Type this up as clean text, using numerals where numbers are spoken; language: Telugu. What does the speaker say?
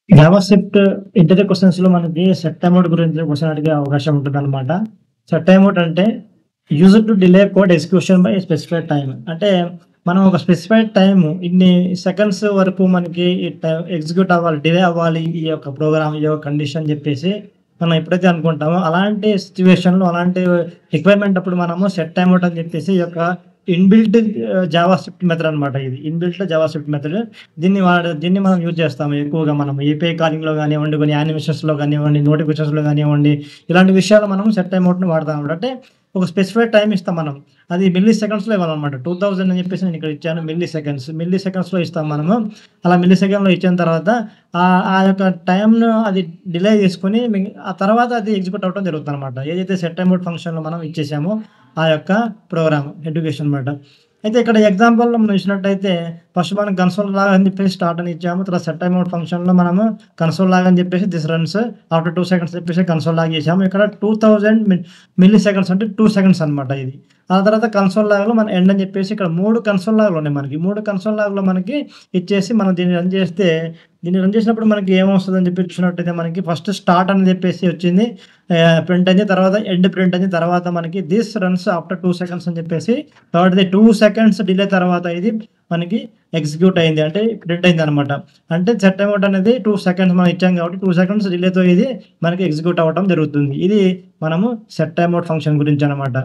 జావాస్క్రిప్ట్ ఇంటర్వ్యూ క్వెషన్స్‌లో మనకి సెట్ టైమ్ ఔట్ గురించి క్వెషన్ అడిగే అవకాశం ఉంటదనమాట. సెట్ టైమ్ ఔట్ అంటే used to delay code execution by specified time. అంటే మనం ఒక స్పెసిఫైడ్ టైమ్ ఇన్ని సెకండ్స్ వరకు మనకి ఈ ఎగ్జిక్యూట్ అవ్వాలి, డిలే అవ్వాలి ఈ యొక్క ప్రోగ్రామ్, ఈ యొక్క కండిషన్ అని చెప్పేసి మనం ఎప్పుడైతే అనుకుంటామో అలాంటి సిట్యుయేషన్‌లో అలాంటి రిక్వైర్మెంట్ అప్పుడు మనము సెట్ టైమ్ ఔట్ అని చెప్పేసి ఈ యొక్క ఇన్‌బిల్ట్ జావాస్క్రిప్ట్ మెథడ్ అనమాట ఇది. Inbuilt JavaScript method. దీన్ని మనం యూజ్ చేస్తాము ఎక్కువగా మనం ఏపీఐ కాలింగ్‌లో గానివ్వండి, కొన్ని యానిమేషన్స్‌లో గానివ్వండి, నోటిఫికేషన్స్‌లో గానివ్వండి, ఇలాంటి విషయాల్లో మనం సెట్ టైమ్ ఔట్‌ని వాడతాం అన్నమాట. అంటే ఒక స్పెసిఫైడ్ టైమ్ ఇస్తాం మనం. అది మిల్లీ సెకండ్స్‌లో ఇవ్వాలన్నమాట. 2000 అని చెప్పేసి నేను ఇక్కడ ఇచ్చాను మిల్లీ సెకండ్స్. మిల్లీ సెకండ్స్‌లో ఇస్తాం మనము. అలా మిల్లీ సెకండ్‌లో ఇచ్చిన తర్వాత ఆ యొక్క టైమ్‌ను అది డిలే చేసుకొని ఆ తర్వాత అది ఎగ్జిక్యూట్ అవ్వడం జరుగుతుందన్నమాట. ఏదైతే సెట్ టైమ్ ఔట్ ఫంక్షన్‌లో మనం ఇచ్చేసామో ఆ యొక్క ప్రోగ్రామ్ ఎడ్యుకేషన్ మాట. అయితే ఇక్కడ ఎగ్జాంపుల్‌లో మనం చూసినట్టయితే ఫస్ట్ మనం కన్సోల్ లాగా అని చెప్పేసి స్టార్ట్ అని ఇచ్చాము. తర్వాత సెట్ టైమ్ ఔట్ ఫంక్షన్‌లో మనము కన్సోల్ లాగా అని చెప్పేసి దిస్ రన్స్ ఆఫ్టర్ 2 సెకండ్స్ చెప్పేసి కన్సోల్ లాగా చేసాము. ఇక్కడ 2000 మిల్లీ సెకండ్స్ అంటే 2 సెకండ్స్ అనమాట ఇది. ఆ తర్వాత కన్సోల్ లాగ్‌లో మనం ఎండ్ అని చెప్పేసి ఇక్కడ 3 కన్సోల్ లాగ్‌లు ఉన్నాయి మనకి. 3 కన్సోల్ లాగ్‌లో మనకి ఇచ్చేసి మనం దీన్ని రన్ చేస్తే దీన్ని రన్ చేసినప్పుడు మనకి ఏమొస్తదని చెప్పి చూసినట్టయితే మనకి ఫస్ట్ స్టార్ట్ అని చెప్పేసి వచ్చింది. ప్రింట్ అయింది. తర్వాత ఎండ్ ప్రింట్ అయింది. తర్వాత మనకి దిస్ రన్స్ ఆఫ్టర్ 2 సెకండ్స్ అని చెప్పేసి థర్డ్‌ది 2 సెకండ్స్ డిలే తర్వాత ఇది మనకి ఎగ్జిక్యూట్ అయింది. అంటే ప్రింట్ అయిందనమాట. అంటే సెట్ టైమ్ ఔట్ అనేది 2 సెకండ్స్ మనం ఇచ్చాం కాబట్టి 2 సెకండ్స్ డిలేతో ఇది మనకి ఎగ్జిక్యూట్ అవ్వడం జరుగుతుంది. ఇది మనము సెట్ టైమ్ ఔట్ ఫంక్షన్ గురించనమాట.